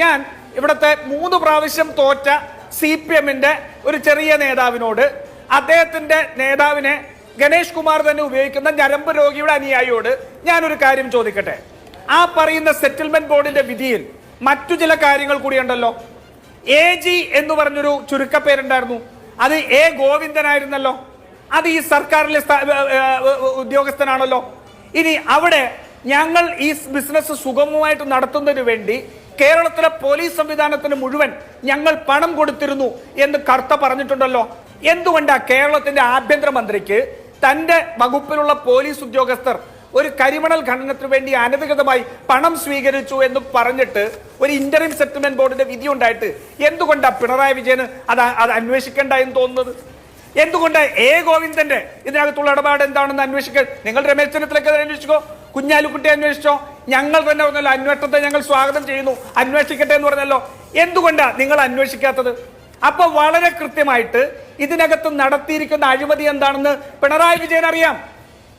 ഞാൻ ഇവിടുത്തെ 3 പ്രാവശ്യം തോറ്റ CPM-ന്റെ ഒരു ചെറിയ നേതാവിനോട് അദ്ദേഹത്തിന്റെ നേതാവിനെ ഗണേഷ് കുമാർ തന്നെ ഉപയോഗിക്കുന്ന ഞരമ്പ് രോഗിയുടെ അനുയായിയോട് ഞാനൊരു കാര്യം ചോദിക്കട്ടെ. ആ പറയുന്ന സെറ്റിൽമെന്റ് ബോർഡിന്റെ വിധിയിൽ മറ്റു ചില കാര്യങ്ങൾ കൂടിയുണ്ടല്ലോ. AG എന്ന് പറഞ്ഞൊരു ചുരുക്കപ്പേരുണ്ടായിരുന്നു. അത് A ഗോവിന്ദനായിരുന്നല്ലോ. അത് ഈ സർക്കാരിലെ ഉദ്യോഗസ്ഥനാണല്ലോ. ഇനി അവിടെ ഞങ്ങൾ ഈ ബിസിനസ് സുഗമമായിട്ട് നടത്തുന്നതിന് വേണ്ടി കേരളത്തിലെ പോലീസ് സംവിധാനത്തിന് മുഴുവൻ ഞങ്ങൾ പണം കൊടുത്തിരുന്നു എന്ന് കർത്ത പറഞ്ഞിട്ടുണ്ടല്ലോ. എന്തുകൊണ്ടാണ് കേരളത്തിന്റെ ആഭ്യന്തരമന്ത്രിക്ക് തന്റെ വകുപ്പിലുള്ള പോലീസ് ഉദ്യോഗസ്ഥർ ഒരു കരിമണൽ ഖനനത്തിന് വേണ്ടി അനധികൃതമായി പണം സ്വീകരിച്ചു എന്ന് പറഞ്ഞിട്ട് ഒരു ഇന്ററിം സെറ്റിൽമെന്റ് ബോർഡിന്റെ വിധി ഉണ്ടായിട്ട് എന്തുകൊണ്ടാണ് പിണറായി വിജയന് അത് അന്വേഷിക്കേണ്ട എന്ന് തോന്നുന്നത്? എന്തുകൊണ്ടാണ് A ഗോവിന്ദന്റെ ഇതിനകത്തുള്ള ഇടപാട് എന്താണെന്ന് അന്വേഷിക്കാൻ നിങ്ങൾ രമേശ് ചെന്നിത്തലയ്ക്ക് അന്വേഷിക്കോ, കുഞ്ഞാലിക്കുട്ടി അന്വേഷിച്ചോ? ഞങ്ങൾ തന്നെ പറഞ്ഞല്ലോ അന്വേഷണത്തെ ഞങ്ങൾ സ്വാഗതം ചെയ്യുന്നു, അന്വേഷിക്കട്ടെ എന്ന് പറഞ്ഞല്ലോ. എന്തുകൊണ്ടാണ് നിങ്ങൾ അന്വേഷിക്കാത്തത്? അപ്പൊ വളരെ കൃത്യമായിട്ട് ഇതിനകത്ത് നടത്തിയിരിക്കുന്ന അഴിമതി എന്താണെന്ന് പിണറായി വിജയൻ അറിയാം.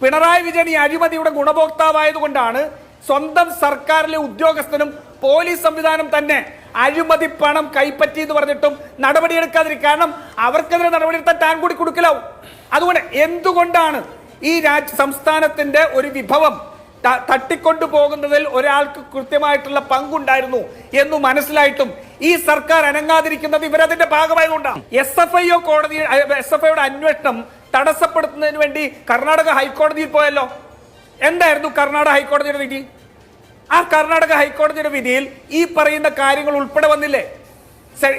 പിണറായി വിജയൻ ഈ അഴിമതിയുടെ ഗുണഭോക്താവായതുകൊണ്ടാണ് സ്വന്തം സർക്കാരിലെ ഉദ്യോഗസ്ഥനും പോലീസ് സംവിധാനം തന്നെ അഴിമതി പണം കൈപ്പറ്റി എന്ന് പറഞ്ഞിട്ടും നടപടിയെടുക്കാതിരിക്കും. കാരണം അവർക്കെതിരെ നടപടിയെടുത്താൽ താൻ കൂടി കൊടുക്കലാവും. അതുകൊണ്ട് എന്തുകൊണ്ടാണ് ഈ സംസ്ഥാനത്തിന്റെ ഒരു വിഭവം തട്ടിക്കൊണ്ടു പോകുന്നതിൽ ഒരാൾക്ക് കൃത്യമായിട്ടുള്ള പങ്കുണ്ടായിരുന്നു എന്ന് മനസ്സിലായിട്ടും ഈ സർക്കാർ അനങ്ങാതിരിക്കുന്നത് ഇവരതിന്റെ ഭാഗമായതുകൊണ്ടാണ്. SFIയുടെ അന്വേഷണം തടസ്സപ്പെടുത്തുന്നതിന് വേണ്ടി കർണാടക ഹൈക്കോടതിയിൽ പോയല്ലോ. എന്തായിരുന്നു കർണാടക ഹൈക്കോടതിയുടെ വിധി? ആ കർണാടക ഹൈക്കോടതിയുടെ വിധിയിൽ ഈ പറയുന്ന കാര്യങ്ങൾ ഉൾപ്പെടെ വന്നില്ലേ?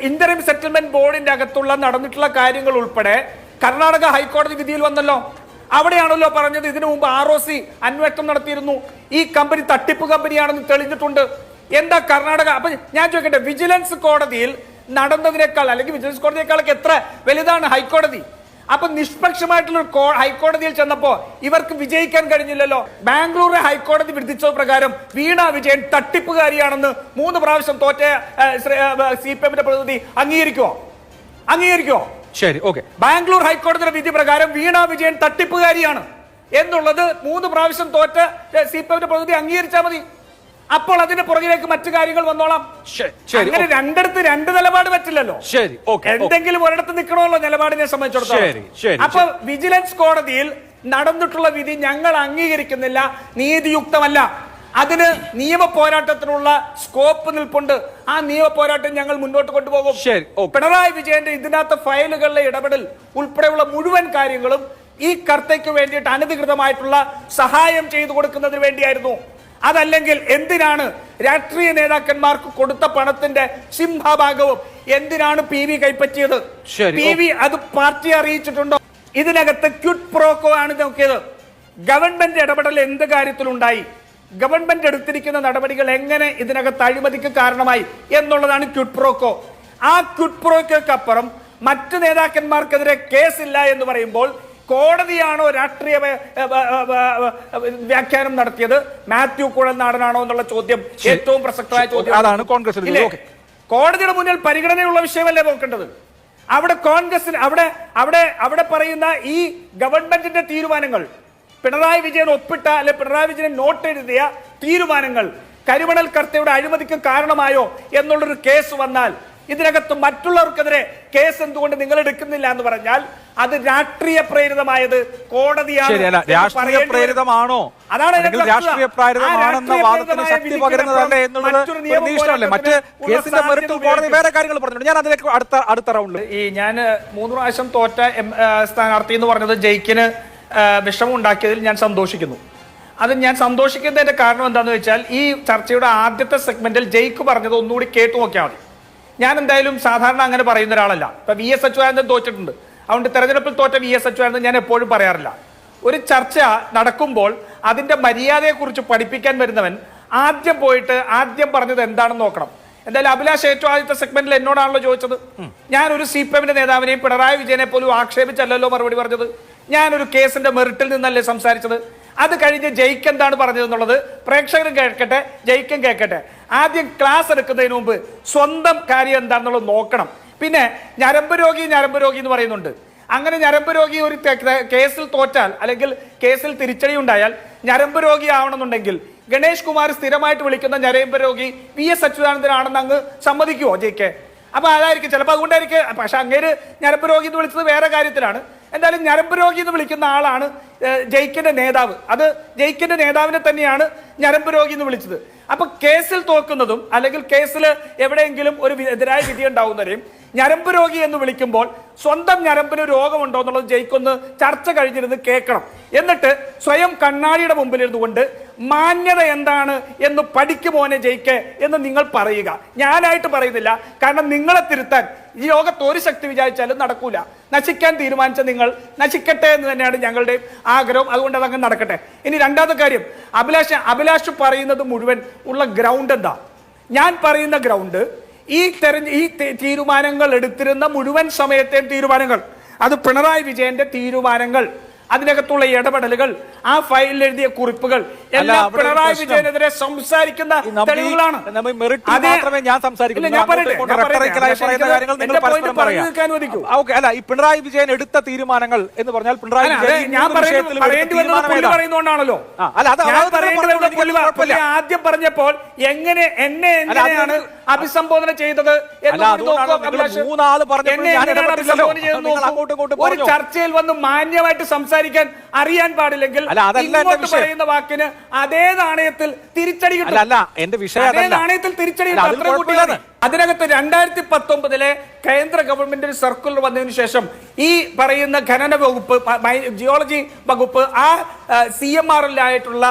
ഇന്ററിം സെറ്റിൽമെന്റ് ബോർഡിന്റെ അകത്തുള്ള നടന്നിട്ടുള്ള കാര്യങ്ങൾ ഉൾപ്പെടെ കർണാടക ഹൈക്കോടതി വിധിയിൽ വന്നല്ലോ. അവിടെയാണല്ലോ പറഞ്ഞത് ഇതിനു മുമ്പ് ROC അന്വേഷണം നടത്തിയിരുന്നു, ഈ കമ്പനി തട്ടിപ്പ് കമ്പനിയാണെന്ന് തെളിഞ്ഞിട്ടുണ്ട്. എന്താ കർണാടക? അപ്പൊ ഞാൻ ചോദിക്കട്ടെ, വിജിലൻസ് കോടതിയിൽ നടന്നതിനേക്കാൾ അല്ലെങ്കിൽ വിജിലൻസ് കോടതിയേക്കാളൊക്കെ എത്ര വലുതാണ് ഹൈക്കോടതി? അപ്പൊ നിഷ്പക്ഷമായിട്ടുള്ള ഹൈക്കോടതിയിൽ ചെന്നപ്പോ ഇവർക്ക് വിജയിക്കാൻ കഴിഞ്ഞില്ലല്ലോ. ബാംഗ്ലൂർ ഹൈക്കോടതി വിധിച്ചത് പ്രകാരം വീണ വിജയൻ തട്ടിപ്പുകാരിയാണെന്ന് 3 പ്രാവശ്യം തോറ്റ CPM-ന്റെ പ്രതിനിധി അംഗീകരിക്കുമോ? ശരി, ഓക്കെ. ബാംഗ്ലൂർ ഹൈക്കോടതിയുടെ വിധി പ്രകാരം വീണ വിജയൻ തട്ടിപ്പുകാരിയാണ് എന്നുള്ളത് 3 പ്രാവശ്യം തോറ്റ CPM-ന്റെ പ്രതിനിധി അംഗീകരിച്ചാൽ മതി. അപ്പോൾ അതിന്റെ പുറകിലേക്ക് മറ്റു കാര്യങ്ങൾ വന്നോളാം. അങ്ങനെ രണ്ടിടത്ത് 2 നിലപാട് പറ്റില്ലല്ലോ. ശരി, എന്തെങ്കിലും ഒരിടത്ത് നിൽക്കണമല്ലോ നിലപാടിനെ സംബന്ധിച്ചിടത്തോളം. അപ്പൊ വിജിലൻസ് കോടതിയിൽ നടന്നിട്ടുള്ള വിധി ഞങ്ങൾ അംഗീകരിക്കുന്നില്ല, നീതിയുക്തമല്ല. അതിന് നിയമ പോരാട്ടത്തിനുള്ള സ്കോപ്പ് നിൽപ്പുണ്ട്. ആ നിയമ പോരാട്ടം ഞങ്ങൾ മുന്നോട്ട് കൊണ്ടുപോകും. പിണറായി വിജയന്റെ ഇതിനകത്ത് ഫയലുകളിലെ ഇടപെടൽ ഉൾപ്പെടെയുള്ള മുഴുവൻ കാര്യങ്ങളും ഈ കർത്തയ്ക്ക് വേണ്ടിയിട്ട് അനധികൃതമായിട്ടുള്ള സഹായം ചെയ്തു കൊടുക്കുന്നതിന് വേണ്ടിയായിരുന്നു. അതല്ലെങ്കിൽ എന്തിനാണ് രാഷ്ട്രീയ നേതാക്കന്മാർക്ക് കൊടുത്ത പണത്തിന്റെ സിംഹഭാഗവും എന്തിനാണ് PV കൈപ്പറ്റിയത്? PV അത് പാർട്ടി അറിയിച്ചിട്ടുണ്ടോ? ഇതിനകത്ത് ക്വിഡ് പ്രോക്കോ ആണ് നോക്കിയത്. ഗവൺമെന്റ് ഇടപെടൽ എന്ത് കാര്യത്തിലുണ്ടായി, ഗവൺമെന്റ് എടുത്തിരിക്കുന്ന നടപടികൾ എങ്ങനെ ഇതിനകത്ത് അഴിമതിക്ക് കാരണമായി എന്നുള്ളതാണ് ക്വിഡ് പ്രോക്കോ. ആ ക്വിഡ് പ്രോക്കോക്കപ്പുറം മറ്റു നേതാക്കന്മാർക്കെതിരെ കേസില്ല എന്ന് പറയുമ്പോൾ കോടതിയാണോ രാഷ്ട്രീയ വ്യാഖ്യാനം നടത്തിയത്, മാത്യു കുഴൽനാടനാണോ എന്നുള്ള ചോദ്യം ഏറ്റവും പ്രസക്തമായ ചോദ്യം. അതാണ് കോൺഗ്രസ്. കോടതിയുടെ മുന്നിൽ പരിഗണനയുള്ള വിഷയമല്ലേ നോക്കേണ്ടത്? അവിടെ കോൺഗ്രസിന് അവിടെ പറയുന്ന ഈ ഗവൺമെന്റിന്റെ തീരുമാനങ്ങൾ, പിണറായി വിജയൻ ഒപ്പിട്ട അല്ലെ പിണറായി വിജയൻ നോട്ട് എഴുതിയ തീരുമാനങ്ങൾ കരിമണൽ കർത്തയുടെ അഴിമതിക്ക് കാരണമായോ എന്നുള്ളൊരു കേസ് വന്നാൽ ഇതിനകത്ത് മറ്റുള്ളവർക്കെതിരെ കേസ് എന്തുകൊണ്ട് നിങ്ങൾ എടുക്കുന്നില്ല എന്ന് പറഞ്ഞാൽ അത് രാഷ്ട്രീയ പ്രേരിതമായത് കോടതിയാണ്. രാഷ്ട്രീയ പ്രേരിതമാണോ? അതാണ് രാഷ്ട്രീയ പ്രേരിതമാണെന്ന വാദത്തിന് ശക്തി പകരുന്നതല്ലേ എന്നുള്ളത് പ്രതീക്ഷയല്ലേ? മറ്റ് കേസിന്റെ മെറിറ്റിൽ കോടതി വേറെ കാര്യങ്ങൾ പറഞ്ഞിട്ടുണ്ട്. ഞാൻ അതിലേക്ക് അടുത്ത റൗണ്ടിൽ ഞാൻ 3 പ്രാവശ്യം തോറ്റ സ്ഥാനാർത്ഥി എന്ന് പറഞ്ഞത് ജയിക്കിന് വിഷമം ഉണ്ടാക്കിയതിൽ ഞാൻ സന്തോഷിക്കുന്നു. അത് ഞാൻ സന്തോഷിക്കുന്നതിന്റെ കാരണം എന്താണെന്ന് വെച്ചാൽ ഈ ചർച്ചയുടെ ആദ്യത്തെ സെഗ്മെന്റിൽ ജയിക്ക് പറഞ്ഞത് ഒന്നുകൂടി കേട്ടു നോക്കിയാൽ മതി. ഞാൻ എന്തായാലും സാധാരണ അങ്ങനെ പറയുന്ന ഒരാളല്ല. ഇപ്പൊ VS അച്യുതാനന്ദൻ തോറ്റിട്ടുണ്ട്, അതുകൊണ്ട് തെരഞ്ഞെടുപ്പിൽ തോറ്റ VS അച്യുതാനന്ദൻ ഞാൻ എപ്പോഴും പറയാറില്ല. ഒരു ചർച്ച നടക്കുമ്പോൾ അതിന്റെ മര്യാദയെക്കുറിച്ച് പഠിപ്പിക്കാൻ വരുന്നവൻ ആദ്യം പോയിട്ട് ആദ്യം പറഞ്ഞത് എന്താണെന്ന് നോക്കണം. എന്തായാലും അഭിലാഷ് ഏറ്റവും ആദ്യത്തെ സെഗ്മെന്റിൽ എന്നോടാണല്ലോ ചോദിച്ചത്. ഞാനൊരു CPM-ന്റെ നേതാവിനെയും പിണറായി വിജയനെ പോലും ആക്ഷേപിച്ചല്ലോ മറുപടി പറഞ്ഞത്. ഞാനൊരു കേസിന്റെ മെറിറ്റിൽ നിന്നല്ലേ സംസാരിച്ചത്. അത് കഴിഞ്ഞ് ജയിക്ക് എന്താണ് പറഞ്ഞതെന്നുള്ളത് പ്രേക്ഷകരും കേൾക്കട്ടെ, ജയിക്കും കേൾക്കട്ടെ. ആദ്യം ക്ലാസ് എടുക്കുന്നതിന് മുമ്പ് സ്വന്തം കാര്യം എന്താണെന്നുള്ളത് നോക്കണം. പിന്നെ ഞരമ്പ് രോഗി എന്ന് പറയുന്നുണ്ട്. അങ്ങനെ ഞരമ്പ് രോഗി ഒരു കേസിൽ തോറ്റാൽ അല്ലെങ്കിൽ കേസിൽ തിരിച്ചടി ഉണ്ടായാൽ ഞരമ്പ് രോഗി ആവണമെന്നുണ്ടെങ്കിൽ ഗണേഷ് കുമാർ സ്ഥിരമായിട്ട് വിളിക്കുന്ന ഞരമ്പരോഗി VS അച്യുതാനന്ദനാണെന്ന് അങ്ങ് സമ്മതിക്കുവോ ജയിക്കെ? അപ്പൊ അതായിരിക്കും ചിലപ്പോൾ, അതുകൊണ്ടായിരിക്കും. പക്ഷെ അങ്ങേര് ഞരമ്പ് രോഗി എന്ന് വിളിച്ചത് വേറെ കാര്യത്തിലാണ്. എന്തായാലും ഞരമ്പ് രോഗി എന്ന് വിളിക്കുന്ന ആളാണ് ജയിക്കിന്റെ നേതാവ്. അത് ജയിക്കിന്റെ നേതാവിനെ തന്നെയാണ് ഞരമ്പ് രോഗി എന്ന് വിളിച്ചത്. അപ്പൊ കേസിൽ തോക്കുന്നതും അല്ലെങ്കിൽ കേസിൽ എവിടെയെങ്കിലും ഒരു എതിരായ വിധി ഉണ്ടാവുന്നവരെയും ഞരമ്പ് രോഗി എന്ന് വിളിക്കുമ്പോൾ സ്വന്തം ഞരമ്പിന് രോഗമുണ്ടോ എന്നുള്ളത് ജയിക്കൊന്ന് ചർച്ച കഴിഞ്ഞിരുന്ന് കേൾക്കണം. എന്നിട്ട് സ്വയം കണ്ണാടിയുടെ മുമ്പിലിരുന്നു കൊണ്ട് മാന്യത എന്താണ് എന്ന് പഠിക്കുമോനെ ജയിക്കെ എന്ന് നിങ്ങൾ പറയുക. ഞാനായിട്ട് പറയുന്നില്ല, കാരണം നിങ്ങളെ തിരുത്താൻ ഈ ലോകത്ത് ഒരു ശക്തി വിചാരിച്ചാലും നടക്കൂല. നശിക്കാൻ തീരുമാനിച്ച നിങ്ങൾ നശിക്കട്ടെ എന്ന് തന്നെയാണ് ഞങ്ങളുടെ ആഗ്രഹം. അതുകൊണ്ട് അതങ്ങ് നടക്കട്ടെ. ഇനി രണ്ടാമത്തെ കാര്യം, അഭിലാഷ് പറയുന്നത് മുഴുവൻ ഉള്ള ഗ്രൗണ്ട് എന്താ? ഞാൻ പറയുന്ന ഗ്രൗണ്ട് ഈ തീരുമാനങ്ങൾ എടുത്തിരുന്ന മുഴുവൻ സമയത്തെയും തീരുമാനങ്ങൾ, അത് പിണറായി വിജയന്റെ തീരുമാനങ്ങൾ, അതിനകത്തുള്ള ഇടപെടലുകൾ, ആ ഫയലിൽ എഴുതിയ കുറിപ്പുകൾ എല്ലാം പിണറായി വിജയനെതിരെ സംസാരിക്കുന്ന തെളിവുകളാണ്. ഈ പിണറായി വിജയൻ എടുത്ത തീരുമാനങ്ങൾ എന്ന് പറഞ്ഞാൽ പിണറായി പറയുന്നോണ്ടാണല്ലോ. ആദ്യം പറഞ്ഞപ്പോൾ എന്നെയാണ് അഭിസംബോധന ചെയ്തത് ഒരു ചർച്ചയിൽ വന്ന് മാന്യമായിട്ട് സംസാരിക്കാൻ അറിയാൻ പാടില്ലെങ്കിൽ പറയുന്ന വാക്കിന് അതേ നാണയത്തിൽ തിരിച്ചടി കിട്ടും. നാണയത്തിൽ തിരിച്ചടി കിട്ടും. അതിനകത്ത് 2019 കേന്ദ്ര ഗവൺമെന്റ് സർക്കുലർ വന്നതിന് ശേഷം ഈ പറയുന്ന ഖനന വകുപ്പ്, ജിയോളജി വകുപ്പ്, ആ CMRL-ആയിട്ടുള്ള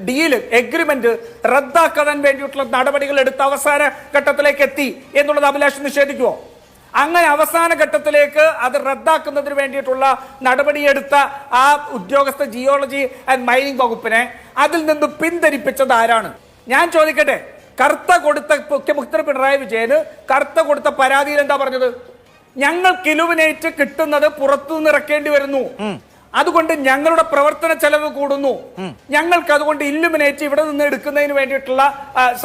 ഡീല്, എഗ്രിമെന്റ് റദ്ദാക്കാൻ വേണ്ടിയിട്ടുള്ള നടപടികൾ എടുത്ത് അവസാന ഘട്ടത്തിലേക്ക് എത്തി എന്നുള്ളത് അഭിലാഷ് നിഷേധിക്കുമോ? അങ്ങനെ അവസാന ഘട്ടത്തിലേക്ക് അത് റദ്ദാക്കുന്നതിന് വേണ്ടിയിട്ടുള്ള നടപടിയെടുത്ത ആ ഉദ്യോഗസ്ഥ ജിയോളജി ആൻഡ് മൈനിങ് വകുപ്പിനെ അതിൽ നിന്ന് പിന്തിരിപ്പിച്ചത് ആരാണ്? ഞാൻ ചോദിക്കട്ടെ, കർത്ത കൊടുത്ത മുഖ്യമന്ത്രി പിണറായി വിജയന് കർത്ത കൊടുത്ത പരാതിയിൽ എന്താ പറഞ്ഞത്? ഞങ്ങൾക്ക് ഇലുമിനേറ്റ് കിട്ടുന്നത് പുറത്തുനിന്ന് ഇറക്കേണ്ടി വരുന്നു, അതുകൊണ്ട് ഞങ്ങളുടെ പ്രവർത്തന ചെലവ് കൂടുന്നു, ഞങ്ങൾക്ക് അതുകൊണ്ട് ഇല്ലുമിനേറ്റ് ഇവിടെ നിന്ന് എടുക്കുന്നതിന് വേണ്ടിയിട്ടുള്ള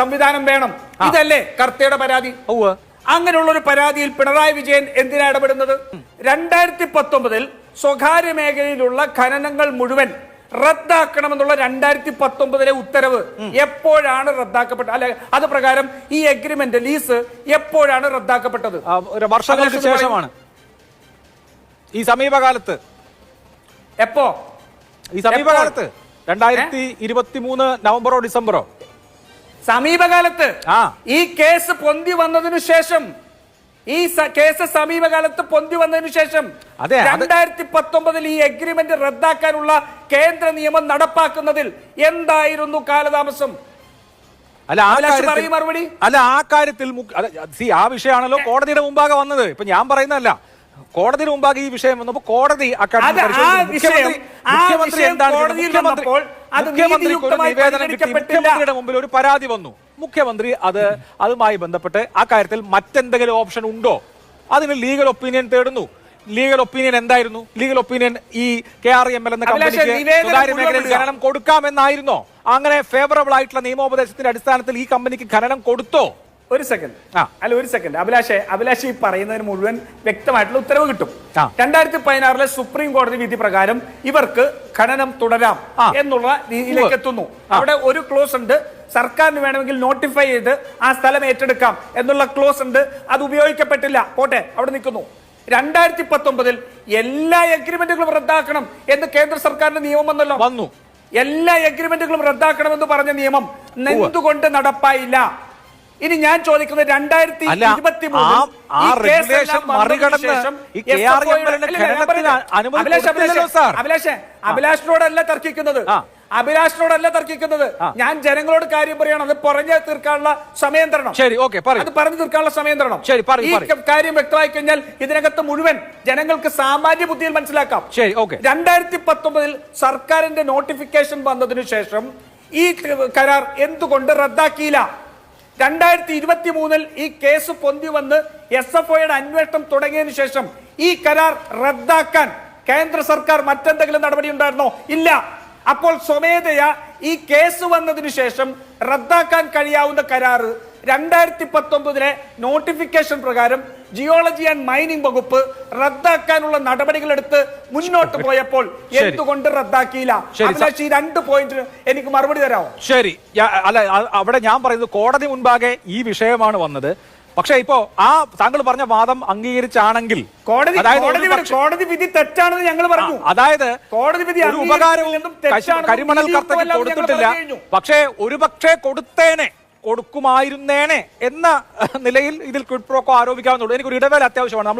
സംവിധാനം വേണം. ഇതല്ലേ കർത്തയുടെ പരാതി? അങ്ങനെയുള്ള ഒരു പരാതിയിൽ പിണറായി വിജയൻ എന്തിനാ ഇടപെടുന്നത്? 2019 സ്വകാര്യ മേഖലയിലുള്ള ഖനനങ്ങൾ മുഴുവൻ റദ്ദാക്കണമെന്നുള്ള 2019 ഉത്തരവ് എപ്പോഴാണ് റദ്ദാക്കപ്പെട്ടത്? അല്ലെ, അത് പ്രകാരം ഈ എഗ്രിമെന്റ്, ലീസ് എപ്പോഴാണ് റദ്ദാക്കപ്പെട്ടത്? വർഷങ്ങൾക്ക് ശേഷമാണ്. ഈ സമീപകാലത്ത്. എപ്പോ? ഈ സമീപകാലത്ത് 2023 നവംബറോ ഡിസംബറോ സമീപകാലത്ത്. ഈ കേസ് പൊന്തി വന്നതിനു ശേഷം, ഈ കേസ് സമീപകാലത്ത് പൊന്തി വന്നതിനു ശേഷം 2019 ഈ എഗ്രിമെന്റ് റദ്ദാക്കാനുള്ള കേന്ദ്ര നിയമം നടപ്പാക്കുന്നതിൽ എന്തായിരുന്നു കാലതാമസം? മറുപടി അല്ല, ആ കാര്യത്തിൽ ആ വിഷയമാണല്ലോ കോടതിയുടെ മുമ്പാകെ വന്നത്. ഇപ്പൊ ഞാൻ പറയുന്നതല്ല, കോടതിയുടെ മുമ്പാകെ ഈ വിഷയം വന്നപ്പോൾ കോടതി മുഖ്യമന്ത്രിയുടെ മുമ്പിൽ ഒരു പരാതി വന്നു. മുഖ്യമന്ത്രി അതുമായി ബന്ധപ്പെട്ട് ആ കാര്യത്തിൽ മറ്റെന്തെങ്കിലും ഓപ്ഷൻ ഉണ്ടോ, അതിന് ലീഗൽ ഒപ്പീനിയൻ തേടുന്നു. ലീഗൽ ഒപ്പീനിയൻ എന്തായിരുന്നു? ലീഗൽ ഒപ്പീനിയൻ ഈ KREML എന്ന കമ്പനിക്ക് സ്വകാര്യ മേഖലയിൽ ഖനനം കൊടുക്കാമെന്നായിരുന്നോ? അങ്ങനെ ഫേവറബിൾ ആയിട്ടുള്ള നിയമോപദേശത്തിന്റെ അടിസ്ഥാനത്തിൽ ഈ കമ്പനിക്ക് ഖനനം കൊടുത്തോ? ഒരു സെക്കൻഡ് അഭിലാഷ് ഈ പറയുന്നതിന് മുഴുവൻ വ്യക്തമായിട്ടുള്ള ഉത്തരവ് കിട്ടും. 2016 സുപ്രീം കോടതി വിധി പ്രകാരം ഇവർക്ക് ഖനനം തുടരാം എന്നുള്ള രീതിയിലേക്ക് എത്തുന്നു. അവിടെ ഒരു ക്ലോസ് ഉണ്ട്, സർക്കാരിന് വേണമെങ്കിൽ നോട്ടിഫൈ ചെയ്ത് ആ സ്ഥലം ഏറ്റെടുക്കാം എന്നുള്ള ക്ലോസ് ഉണ്ട്. അത് ഉപയോഗിക്കപ്പെട്ടില്ല, പോട്ടെ, അവിടെ നിൽക്കുന്നു. 2019 എല്ലാ എഗ്രിമെന്റുകളും റദ്ദാക്കണം എന്ന് കേന്ദ്ര സർക്കാരിന്റെ നിയമം വന്നു. എല്ലാ എഗ്രിമെന്റുകളും റദ്ദാക്കണമെന്ന് പറഞ്ഞ നിയമം എന്തുകൊണ്ട് നടപ്പായില്ല? ഇനി ഞാൻ ചോദിക്കുന്നത് 2023 അഭിലാഷിനോടല്ല തർക്കിക്കുന്നത്, ഞാൻ ജനങ്ങളോട് കാര്യം പറയണം. അത് പറഞ്ഞു തീർക്കാനുള്ള സമയം തരണം. അത് പറഞ്ഞു തീർക്കാനുള്ള സമയം തരണം. ഈ കാര്യം വ്യക്തമായി കഴിഞ്ഞാൽ ഇതിനകത്ത് മുഴുവൻ ജനങ്ങൾക്ക് സാമാന്യ ബുദ്ധിയിൽ മനസ്സിലാക്കാം. 2019 സർക്കാരിന്റെ നോട്ടിഫിക്കേഷൻ വന്നതിനു ശേഷം ഈ കരാർ എന്തുകൊണ്ട് റദ്ദാക്കിയില്ല? 2023 ഈ കേസ് പൊന്തി വന്ന് SFOയുടെ അന്വേഷണം തുടങ്ങിയതിനു ശേഷം ഈ കരാർ റദ്ദാക്കാൻ കേന്ദ്ര സർക്കാർ മറ്റെന്തെങ്കിലും നടപടി ഉണ്ടായിരുന്നോ? ഇല്ല. അപ്പോൾ സ്വമേധയാ ഈ കേസ് വന്നതിനു ശേഷം റദ്ദാക്കാൻ കഴിയാവുന്ന കരാറ് 2019 നോട്ടിഫിക്കേഷൻ പ്രകാരം ജിയോളജി ആൻഡ് മൈനിങ് വകുപ്പ് റദ്ദാക്കാനുള്ള നടപടികളെടുത്ത് മുന്നോട്ട് പോയപ്പോൾ എന്തുകൊണ്ട് റദ്ദാക്കിയില്ല? അഭിലാഷ്, ഈ 2 പോയിന്റിന് എനിക്ക് മറുപടി തരാമോ? ശരി, അല്ല അവിടെ ഞാൻ പറയുന്നത് കോടതി മുൻപാകെ ഈ വിഷയമാണ് വന്നത്. പക്ഷേ ഇപ്പോ ആ താങ്കൾ പറഞ്ഞ വാദം അംഗീകരിച്ചാണെങ്കിൽ കോടതി വിധി തെറ്റാണെന്ന് ഞങ്ങൾ പറഞ്ഞു. അതായത് കോടതി വിധി ഒരു ഉപകാരവും കരിമണൽ കർത്തയ്ക്ക് കൊടുത്തിട്ടില്ല, പക്ഷേ ഒരുപക്ഷെ കൊടുക്കുമായിരുന്നേനെ എന്ന നിലയിൽ ഇതിൽ ക്വിഡ് പ്രോക്കോ ആരോപിക്കാവുന്നുള്ളൂ. എനിക്കൊരു ഇടവേള അത്യാവശ്യമാണ്. നമ്മൾ